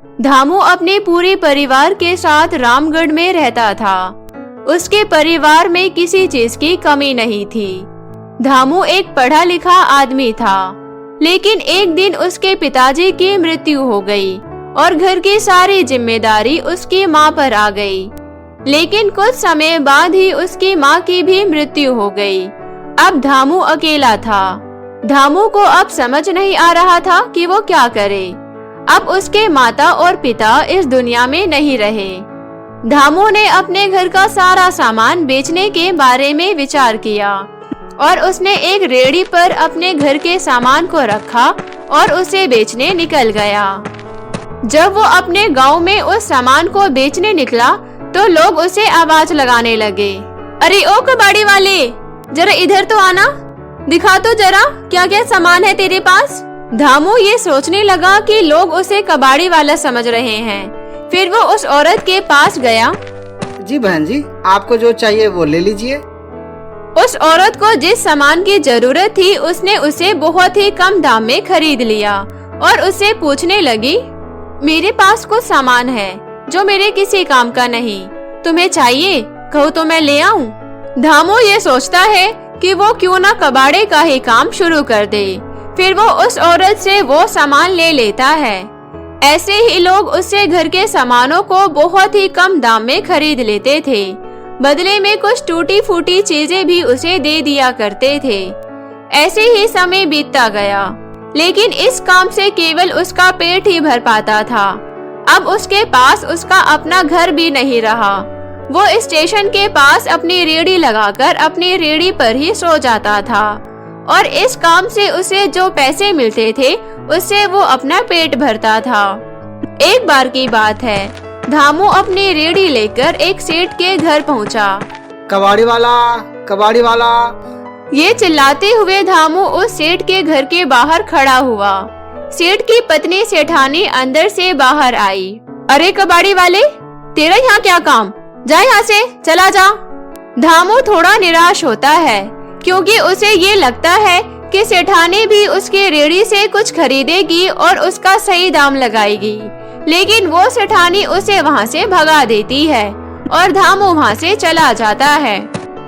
धामू अपने पूरे परिवार के साथ रामगढ़ में रहता था। उसके परिवार में किसी चीज की कमी नहीं थी। धामू एक पढ़ा लिखा आदमी था, लेकिन एक दिन उसके पिताजी की मृत्यु हो गई और घर की सारी जिम्मेदारी उसकी माँ पर आ गई। लेकिन कुछ समय बाद ही उसकी माँ की भी मृत्यु हो गई। अब धामू अकेला था। धामू को अब समझ नहीं आ रहा था कि वो क्या करे। अब उसके माता और पिता इस दुनिया में नहीं रहे। धामू ने अपने घर का सारा सामान बेचने के बारे में विचार किया और उसने एक रेहड़ी पर अपने घर के सामान को रखा और उसे बेचने निकल गया। जब वो अपने गांव में उस सामान को बेचने निकला तो लोग उसे आवाज लगाने लगे, अरे ओ कबाड़ी वाले, जरा इधर तो आना, दिखा तो जरा क्या क्या सामान है तेरे पास। धामू ये सोचने लगा कि लोग उसे कबाड़ी वाला समझ रहे हैं। फिर वो उस औरत के पास गया। जी बहन जी, आपको जो चाहिए वो ले लीजिए। उस औरत को जिस सामान की जरूरत थी उसने उसे बहुत ही कम दाम में खरीद लिया और उससे पूछने लगी, मेरे पास कुछ सामान है जो मेरे किसी काम का नहीं, तुम्हें चाहिए? कहो तो मैं ले आऊं। धामू ये सोचता है कि वो क्यों ना कबाड़े का ही काम शुरू कर दे। फिर वो उस औरत से वो सामान ले लेता है। ऐसे ही लोग उससे घर के सामानों को बहुत ही कम दाम में खरीद लेते थे। बदले में कुछ टूटी फूटी चीजें भी उसे दे दिया करते थे। ऐसे ही समय बीतता गया, लेकिन इस काम से केवल उसका पेट ही भर पाता था। अब उसके पास उसका अपना घर भी नहीं रहा। वो स्टेशन के पास अपनी रेहड़ी लगाकर अपनी रेहड़ी पर ही सो जाता था और इस काम से उसे जो पैसे मिलते थे उससे वो अपना पेट भरता था। एक बार की बात है, धामू अपनी रेहड़ी लेकर एक सेठ के घर पहुंचा। कबाड़ी वाला, कबाड़ी वाला, ये चिल्लाते हुए धामू उस सेठ के घर के बाहर खड़ा हुआ। सेठ की पत्नी सेठानी अंदर से बाहर आई। अरे कबाड़ी वाले, तेरा यहाँ क्या काम? जा यहाँ से, चला जा। धामू थोड़ा निराश होता है क्योंकि उसे ये लगता है कि सेठानी भी उसके रेहड़ी से कुछ खरीदेगी और उसका सही दाम लगाएगी। लेकिन वो सेठानी उसे वहाँ से भगा देती है और धामू वहाँ से चला जाता है।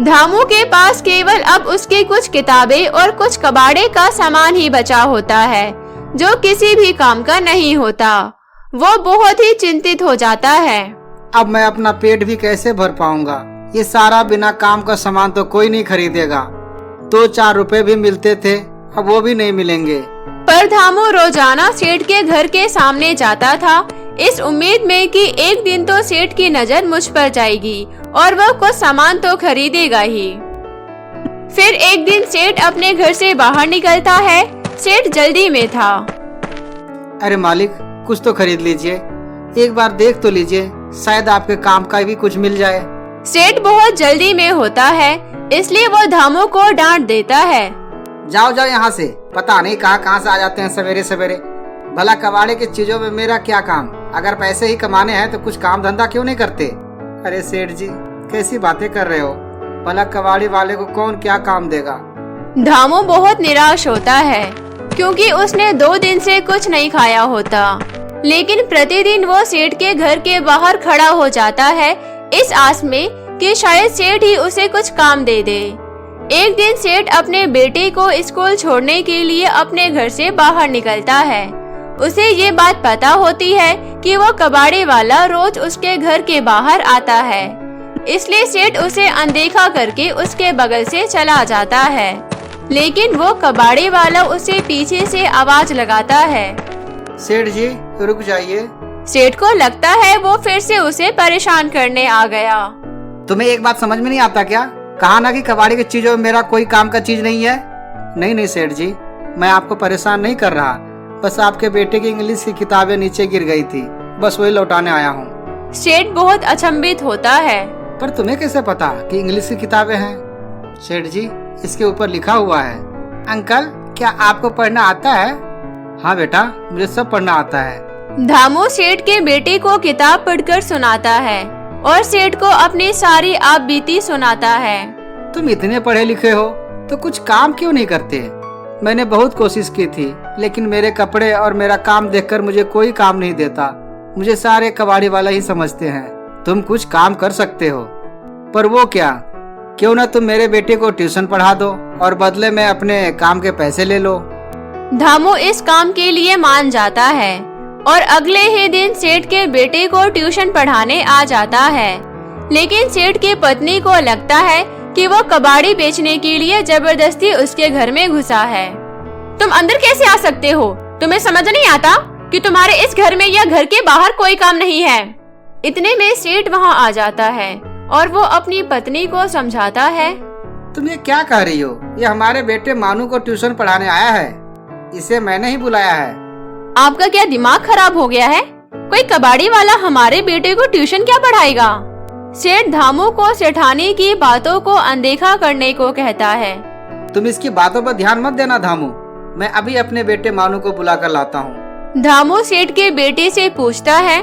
धामू के पास केवल अब उसकी कुछ किताबें और कुछ कबाड़े का सामान ही बचा होता है जो किसी भी काम का नहीं होता। वो बहुत ही चिंतित हो जाता है। अब मैं अपना पेट भी कैसे भर पाऊंगा? ये सारा बिना काम का सामान तो कोई नहीं खरीदेगा। 2-4 रुपए भी मिलते थे, अब वो भी नहीं मिलेंगे। पर धामू रोजाना सेठ के घर के सामने जाता था इस उम्मीद में कि एक दिन तो सेठ की नजर मुझ पर जाएगी और वह कुछ सामान तो खरीदेगा ही। फिर एक दिन सेठ अपने घर से बाहर निकलता है। सेठ जल्दी में था। अरे मालिक, कुछ तो खरीद लीजिए, एक बार देख तो लीजिए, शायद आपके काम का भी कुछ मिल जाए। सेठ बहुत जल्दी में होता है, इसलिए वो धामू को डांट देता है। जाओ जाओ यहाँ से, पता नहीं कहाँ से आ जाते हैं सवेरे सवेरे। भला कबाड़े की चीजों में मेरा क्या काम? अगर पैसे ही कमाने हैं तो कुछ काम धंधा क्यों नहीं करते? अरे सेठ जी, कैसी बातें कर रहे हो? भला कबाड़ी वाले को कौन क्या काम देगा? धामू बहुत निराश होता है क्योंकि उसने 2 दिन से कुछ नहीं खाया होता। लेकिन प्रतिदिन वो सेठ के घर के बाहर खड़ा हो जाता है इस आस में कि शायद सेठ ही उसे कुछ काम दे दे। एक दिन सेठ अपने बेटे को स्कूल छोड़ने के लिए अपने घर से बाहर निकलता है। उसे ये बात पता होती है कि वो कबाड़े वाला रोज उसके घर के बाहर आता है, इसलिए सेठ उसे अनदेखा करके उसके बगल से चला जाता है। लेकिन वो कबाड़े वाला उसे पीछे से आवाज लगाता है, सेठ जी रुक जाइए। सेठ को लगता है वो फिर से उसे परेशान करने आ गया। तुम्हें एक बात समझ में नहीं आता क्या? कहा ना कि कबाड़ी की चीजों में मेरा कोई काम का चीज नहीं है। नहीं सेठ जी, मैं आपको परेशान नहीं कर रहा, बस आपके बेटे की इंग्लिश की किताबें नीचे गिर गई थी, बस वही लौटाने आया हूँ। सेठ बहुत अचंभित होता है। पर तुम्हें कैसे पता कि इंग्लिश की किताबें हैं? सेठ जी, इसके ऊपर लिखा हुआ है। अंकल, क्या आपको पढ़ना आता है? हाँ बेटा, मुझे सब पढ़ना आता है। धामू सेठ के बेटे को किताब पढ़कर सुनाता है और सेठ को अपनी सारी आप बीती सुनाता है। तुम इतने पढ़े लिखे हो तो कुछ काम क्यों नहीं करते? मैंने बहुत कोशिश की थी, लेकिन मेरे कपड़े और मेरा काम देखकर मुझे कोई काम नहीं देता। मुझे सारे कबाड़ी वाला ही समझते हैं। तुम कुछ काम कर सकते हो, पर वो क्या, क्यों ना तुम मेरे बेटे को ट्यूशन पढ़ा दो और बदले में अपने काम के पैसे ले लो। धामू इस काम के लिए मान जाता है और अगले ही दिन सेठ के बेटे को ट्यूशन पढ़ाने आ जाता है। लेकिन सेठ की पत्नी को लगता है कि वो कबाड़ी बेचने के लिए जबरदस्ती उसके घर में घुसा है। तुम अंदर कैसे आ सकते हो? तुम्हें समझ नहीं आता कि तुम्हारे इस घर में या घर के बाहर कोई काम नहीं है। इतने में सेठ वहाँ आ जाता है और वो अपनी पत्नी को समझाता है। तुम ये क्या कह रही हो? ये हमारे बेटे मानू को ट्यूशन पढ़ाने आया है, इसे मैंने ही बुलाया है। आपका क्या दिमाग खराब हो गया है? कोई कबाड़ी वाला हमारे बेटे को ट्यूशन क्या पढ़ाएगा? सेठ धामू को सेठानी की बातों को अनदेखा करने को कहता है। तुम इसकी बातों पर ध्यान मत देना धामू, मैं अभी अपने बेटे मानू को बुला कर लाता हूँ। धामू सेठ के बेटे से पूछता है,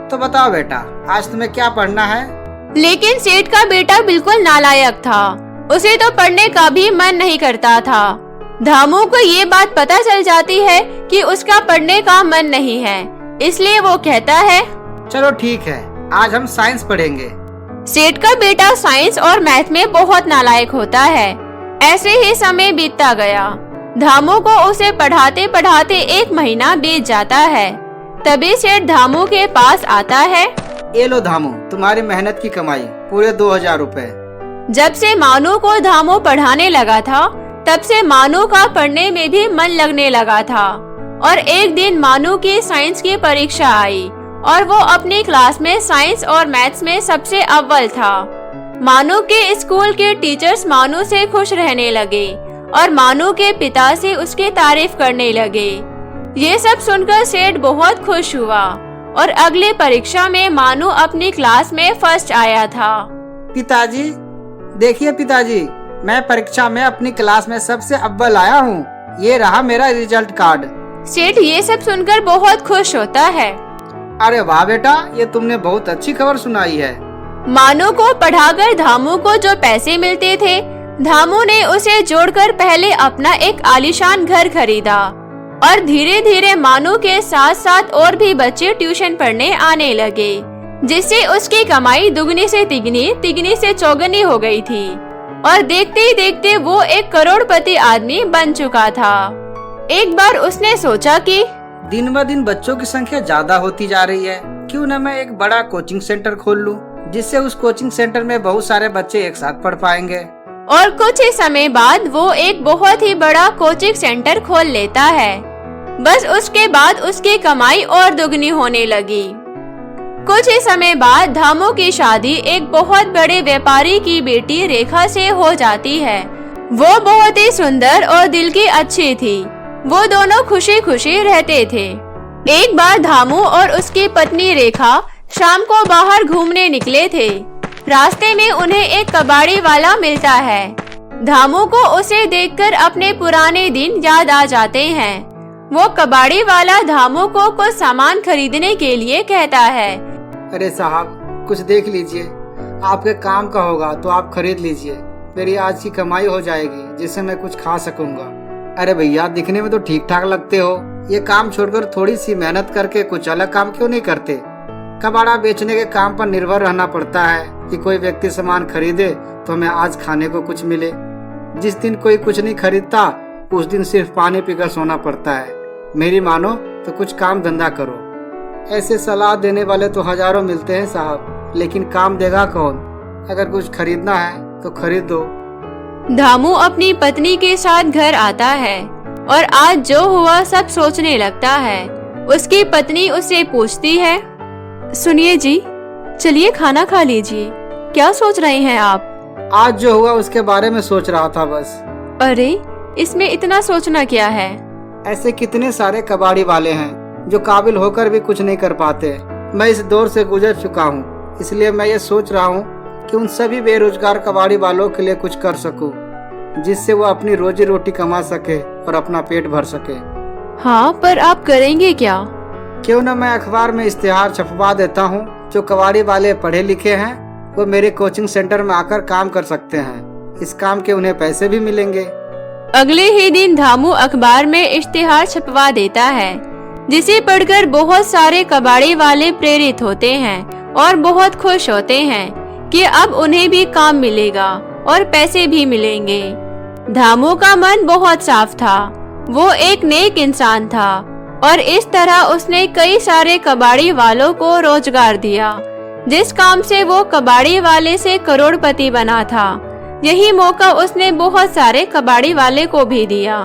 तो बताओ बेटा, आज तुम्हें क्या पढ़ना है? लेकिन सेठ का बेटा बिल्कुल नालायक था, उसे तो पढ़ने का भी मन नहीं करता था। धामू को ये बात पता चल जाती है कि उसका पढ़ने का मन नहीं है, इसलिए वो कहता है, चलो ठीक है, आज हम साइंस पढ़ेंगे। सेठ का बेटा साइंस और मैथ में बहुत नालायक होता है। ऐसे ही समय बीतता गया। धामू को उसे पढ़ाते पढ़ाते 1 महीना बीत जाता है। तभी सेठ धामू के पास आता है। ये लो धामू, तुम्हारी मेहनत की कमाई, पूरे 2000 रुपए। जब से मानू को धामू पढ़ाने लगा था, तब से मानू का पढ़ने में भी मन लगने लगा था। और एक दिन मानू की साइंस की परीक्षा आई और वो अपनी क्लास में साइंस और मैथ्स में सबसे अव्वल था। मानू के स्कूल के टीचर्स मानू से खुश रहने लगे और मानू के पिता से उसकी तारीफ करने लगे। ये सब सुनकर सेठ बहुत खुश हुआ और अगले परीक्षा में मानू अपनी क्लास में फर्स्ट आया था। पिताजी, देखिए पिताजी, मैं परीक्षा में अपनी क्लास में सबसे अव्वल आया हूँ। ये रहा मेरा रिजल्ट कार्ड। सेठ ये सब सुनकर बहुत खुश होता है। अरे वाह बेटा, ये तुमने बहुत अच्छी खबर सुनाई है। मानू को पढ़ाकर धामू को जो पैसे मिलते थे, धामू ने उसे जोड़कर पहले अपना एक आलीशान घर खरीदा और धीरे धीरे मानू के साथ साथ और भी बच्चे ट्यूशन पढ़ने आने लगे, जिससे उसकी कमाई दुगनी से तिगनी, तिगनी से चौगनी हो गई थी और देखते ही देखते वो एक करोड़पति आदमी बन चुका था। एक बार उसने सोचा कि दिन ब दिन बच्चों की संख्या ज्यादा होती जा रही है, क्यों न मैं एक बड़ा कोचिंग सेंटर खोल लूं, जिससे उस कोचिंग सेंटर में बहुत सारे बच्चे एक साथ पढ़ पाएंगे। और कुछ ही समय बाद वो एक बहुत ही बड़ा कोचिंग सेंटर खोल लेता है। बस उसके बाद उसकी कमाई और दुगनी होने लगी। कुछ ही समय बाद धामू की शादी एक बहुत बड़े व्यापारी की बेटी रेखा से हो जाती है। वो बहुत ही सुंदर और दिल की अच्छी थी। वो दोनों खुशी खुशी रहते थे। एक बार धामू और उसकी पत्नी रेखा शाम को बाहर घूमने निकले थे। रास्ते में उन्हें एक कबाड़ी वाला मिलता है। धामू को उसे देखकर अपने पुराने दिन याद आ जाते हैं। वो कबाड़ी वाला धामू को कुछ सामान खरीदने के लिए कहता है। अरे साहब, कुछ देख लीजिए, आपके काम का होगा तो आप खरीद लीजिए, मेरी आज की कमाई हो जाएगी, जिससे मैं कुछ खा सकूंगा। अरे भैया, दिखने में तो ठीक ठाक लगते हो, ये काम छोड़कर थोड़ी सी मेहनत करके कुछ अलग काम क्यों नहीं करते? कबाड़ा बेचने के काम पर निर्भर रहना पड़ता है कि कोई व्यक्ति सामान खरीदे तो हमें आज खाने को कुछ मिले। जिस दिन कोई कुछ नहीं खरीदता, उस दिन सिर्फ पानी पीकर सोना पड़ता है। मेरी मानो तो कुछ काम धंधा करो। ऐसे सलाह देने वाले तो हजारों मिलते हैं साहब, लेकिन काम देगा कौन? अगर कुछ खरीदना है तो खरीद दो। धामू अपनी पत्नी के साथ घर आता है और आज जो हुआ सब सोचने लगता है। उसकी पत्नी उससे पूछती है, सुनिए जी, चलिए खाना खा लीजिए, क्या सोच रहे हैं आप? आज जो हुआ उसके बारे में सोच रहा था बस। अरे, इसमें इतना सोचना क्या है? ऐसे कितने सारे कबाड़ी वाले हैं जो काबिल होकर भी कुछ नहीं कर पाते। मैं इस दौर से गुजर चुका हूँ, इसलिए मैं ये सोच रहा हूँ कि उन सभी बेरोजगार कबाड़ी वालों के लिए कुछ कर सकूं, जिससे वो अपनी रोजी रोटी कमा सके और अपना पेट भर सके। हाँ, पर आप करेंगे क्या? क्यों न मैं अखबार में इश्तिहार छपवा देता हूँ। जो कबाड़ी वाले पढ़े लिखे हैं वो मेरे कोचिंग सेंटर में आकर काम कर सकते हैं। इस काम के उन्हें पैसे भी मिलेंगे। अगले ही दिन धामू अखबार में इश्तिहार छपवा देता है। जिसे पढ़कर बहुत सारे कबाड़ी वाले प्रेरित होते हैं और बहुत खुश होते हैं कि अब उन्हें भी काम मिलेगा और पैसे भी मिलेंगे। धामू का मन बहुत साफ था। वो एक नेक इंसान था और इस तरह उसने कई सारे कबाड़ी वालों को रोजगार दिया, जिस काम से वो कबाड़ी वाले से करोड़पति बना था। यही मौका उसने बहुत सारे कबाड़ी वाले को भी दिया।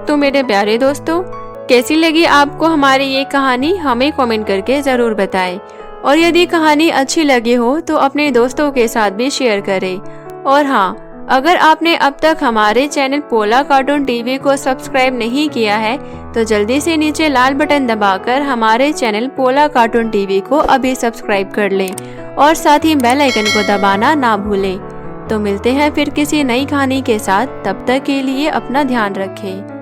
तो मेरे प्यारे दोस्तों, कैसी लगी आपको हमारी ये कहानी, हमें कमेंट करके ज़रूर बताएं। और यदि कहानी अच्छी लगी हो तो अपने दोस्तों के साथ भी शेयर करें। और हाँ, अगर आपने अब तक हमारे चैनल पोला कार्टून टीवी को सब्सक्राइब नहीं किया है तो जल्दी से नीचे लाल बटन दबाकर हमारे चैनल पोला कार्टून टीवी को अभी सब्सक्राइब कर लें और साथ ही बेल आइकन को दबाना ना भूलें। तो मिलते हैं फिर किसी नई कहानी के साथ, तब तक के लिए अपना ध्यान रखें।